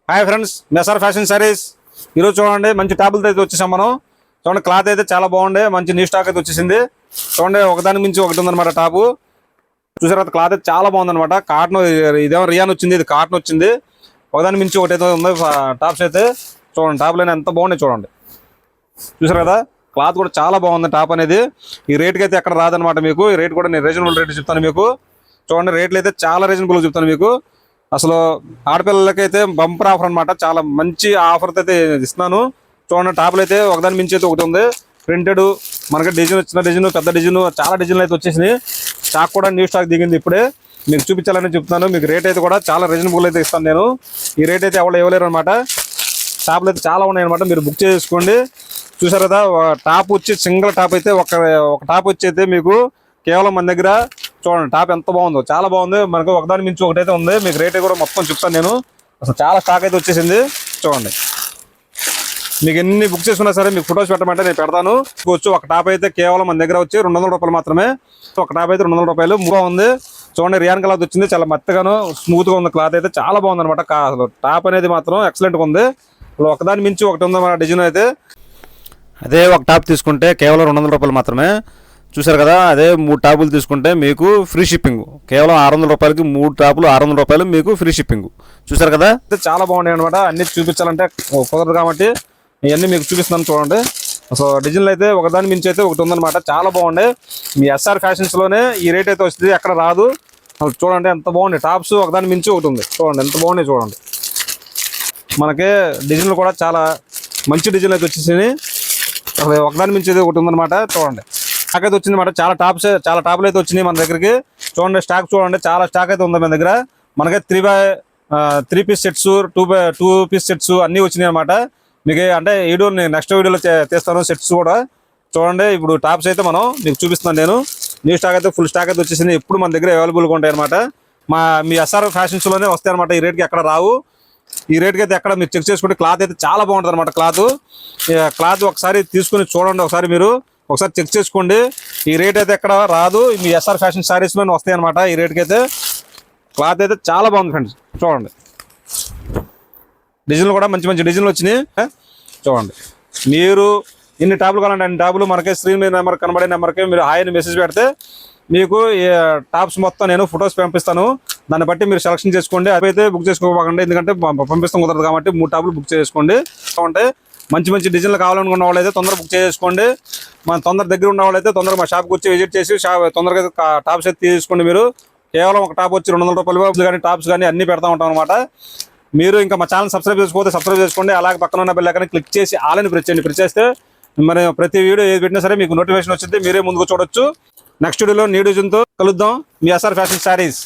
Hi friends, మెసార్ fashion saris ఈరోజు చూడండి మంచి టాపులతో అయితే వచ్చేసాం మనం. చూడండి క్లాత్ అయితే చాలా బాగుండే, మంచి న్యూ స్టాక్ అయితే వచ్చేసింది. చూడండి ఒకదాని మించి ఒకటి ఉందన్నమాట టాపు. చూసారు క్లాత్ అయితే చాలా బాగుందన్నమాట. కాటన్ ఇదేమో రియాన్ వచ్చింది, ఇది కాటన్ వచ్చింది. ఒకదాని మించి ఒకటి అయితే ఉంది టాప్స్ అయితే. చూడండి టాప్లు ఎంత బాగున్నాయి చూడండి. చూసారు కదా క్లాత్ కూడా చాలా బాగుంది టాప్ అనేది. ఈ రేట్కి అయితే ఎక్కడ రాదనమాట మీకు. ఈ రేట్ కూడా నేను రీజనబుల్ రేట్ చెప్తాను మీకు. చూడండి రేట్లు అయితే చాలా రీజనబుల్ చెప్తాను మీకు. అసలు ఆడపిల్లలకైతే బంపర్ ఆఫర్ అనమాట. చాలా మంచి ఆఫర్ అయితే ఇస్తున్నాను. చూడండి టాపులు అయితే ఒకదాని మించి అయితే ఒకటి ఉంది. ప్రింటెడ్ మనకి డిజైన్ వచ్చిన డిజైన్, పెద్ద డిజైన్, చాలా డిజైన్లు అయితే వచ్చేసినాయి. స్టాక్ కూడా న్యూ స్టాక్ దిగింది ఇప్పుడే. మీకు చూపించాలని చెప్తున్నాను. మీకు రేట్ అయితే కూడా చాలా రీజనబుల్ అయితే ఇస్తాను నేను. ఈ రేట్ అయితే ఎవరు ఇవ్వలేరు అనమాట. టాపులు అయితే చాలా ఉన్నాయి అనమాట. మీరు బుక్ చేసుకోండి. చూసారు కదా టాప్ వచ్చి సింగిల్ టాప్ అయితే ఒక టాప్ వచ్చి అయితే మీకు కేవలం మన దగ్గర చూడండి టాప్ ఎంత బాగుందో, చాలా బాగుంది. మనకు ఒకదాని మించి ఒకటైతే ఉంది. మీకు రేట్ కూడా మొత్తం చెప్తాను నేను. అసలు చాలా స్టాక్ అయితే వచ్చేసింది. చూడండి మీకు ఎన్ని బుక్ చేసుకున్నా సరే మీకు ఫొటోస్ పెట్టమంటే నేను పెడతాను. వచ్చు ఒక టాప్ అయితే కేవలం మన దగ్గర వచ్చి 200 రూపాయలు మాత్రమే. ఒక టాప్ అయితే 200 రూపాయలు. బాగుంది చూడండి. రియాన్ క్లాత్ వచ్చింది, చాలా మెత్తగాను స్మూత్ గా ఉంది. క్లాత్ అయితే చాలా బాగుంది అనమాట. అసలు టాప్ అనేది మాత్రం ఎక్సలెంట్ గా ఉంది. ఒకదాని మించి ఒకటి ఉంది మన డిజైన్ అయితే. అదే ఒక టాప్ తీసుకుంటే కేవలం 200 రూపాయలు మాత్రమే. చూసారు కదా అదే 3 టాపులు తీసుకుంటే మీకు ఫ్రీ షిప్పింగ్. కేవలం 600 రూపాయలకి 3 టాపులు 600 రూపాయలు మీకు ఫ్రీ షిప్పింగ్. చూసారు కదా చాలా బాగున్నాయి అనమాట. అన్ని చూపించాలంటే కుదరదు కాబట్టి ఇవన్నీ మీకు చూపిస్తున్నాను చూడండి. సో డిజైన్లు అయితే ఒకదాని మించి అయితే ఒకటి ఉందన్నమాట. చాలా బాగుండే. మీ ఎస్ఆర్ ఫ్యాషన్స్ లోనే ఈ రేట్ అయితే వస్తుంది, ఎక్కడ రాదు. చూడండి ఎంత బాగుంది. టాప్స్ ఒకదాని మించి ఒకటి ఉంది. చూడండి ఎంత బాగున్నాయి చూడండి. మనకి డిజైన్లు కూడా చాలా మంచి డిజైన్ అయితే వచ్చేసి అసలు ఒకదాని మించి అయితే ఒకటి ఉందన్నమాట. చూడండి స్టాక్ అయితే వచ్చిందన్నమాట. చాలా టాపులు అయితే వచ్చినాయి మన దగ్గరికి. చూడండి స్టాక్ చూడండి, చాలా స్టాక్ అయితే ఉంది మన దగ్గర. మనకి 3 పీస్ సెట్స్, 2 పీస్ సెట్స్ అన్నీ వచ్చినాయి అనమాట. మీకు అంటే వీడియో నెక్స్ట్ వీడియోలో తీస్తాను సెట్స్ కూడా. చూడండి ఇప్పుడు టాప్స్ అయితే మనం మీకు చూపిస్తున్నాను నేను. న్యూ స్టాక్ అయితే ఫుల్ స్టాక్ అయితే వచ్చేసింది. ఎప్పుడు మన దగ్గర అవైలబుల్గా ఉంటాయి అనమాట. మీ ఎస్ఆర్ ఫ్యాషన్స్లోనే వస్తాయి అనమాట. ఈ రేట్కి ఎక్కడ రావు. ఈ రేట్కి అయితే ఎక్కడ మీరు చెక్ చేసుకుంటే క్లాత్ అయితే చాలా బాగుంటుంది అనమాట. క్లాత్ ఒకసారి తీసుకుని చూడండి, ఒకసారి మీరు ఒకసారి చెక్ చేసుకోండి. ఈ రేట్ అయితే ఎక్కడ రాదు. మీ ఎస్ఆర్ ఫ్యాషన్ శారీస్లోనే వస్తాయి అనమాట. ఈ రేట్కి అయితే క్లాత్ అయితే చాలా బాగుంది ఫ్రెండ్స్. చూడండి డిజైన్లు కూడా మంచి మంచి డిజైన్లు వచ్చినాయి. చూడండి మీరు ఎన్ని టాపులు కావాలంటే అన్ని టాపులు మనకి స్క్రీన్ మీద నెంబర్ కనబడే నెంబర్కి మీరు హాయ్ అని మెసేజ్ పెడితే మీకు టాప్స్ మొత్తం నేను ఫొటోస్ పంపిస్తాను. దాన్ని బట్టి మీరు సెలెక్షన్ చేసుకోండి. అవి అయితే బుక్ చేసుకోకండి, ఎందుకంటే పంపిస్తాం కుదరదు కాబట్టి 3 టాపులు బుక్ చేసుకోండి. అంటే మంచి మంచి డిజైన్లు కావాలనుకున్న వాళ్ళైతే తొందరగా బుక్ చేసుకోండి. మన తొందర దగ్గర ఉన్న వాళ్ళైతే తొందరగా మా షాప్కి వచ్చి విజిట్ చేసి తొందరగా టాప్స్ అయితే తీసుకోండి. మీరు కేవలం ఒక టాప్ వచ్చి 200 రూపాయలు కానీ టాప్స్ కానీ అన్ని పెడతా ఉంటాం అనమాట. మీరు ఇంకా మా ఛానల్ సబ్స్క్రైబ్ చేసుకోతే సబ్స్క్రైబ్ చేసుకోండి. అలాగే పక్కన ఉన్న బెల్ ఐకాన్ క్లిక్ చేసి ఆల్ అని ప్రెస్ చేయండి. ప్రెస్ చేస్తే మరి ప్రతి వీడియో ఏది పెట్టినా సరే మీకు నోటిఫికేషన్ వచ్చింది. మీరే ముందుకు చూడొచ్చు. నెక్స్ట్ వీడియోలో న్యూ డిజైన్తో కలుద్దాం. మీ ఎస్ఆర్ ఫ్యాషన్ శారీస్.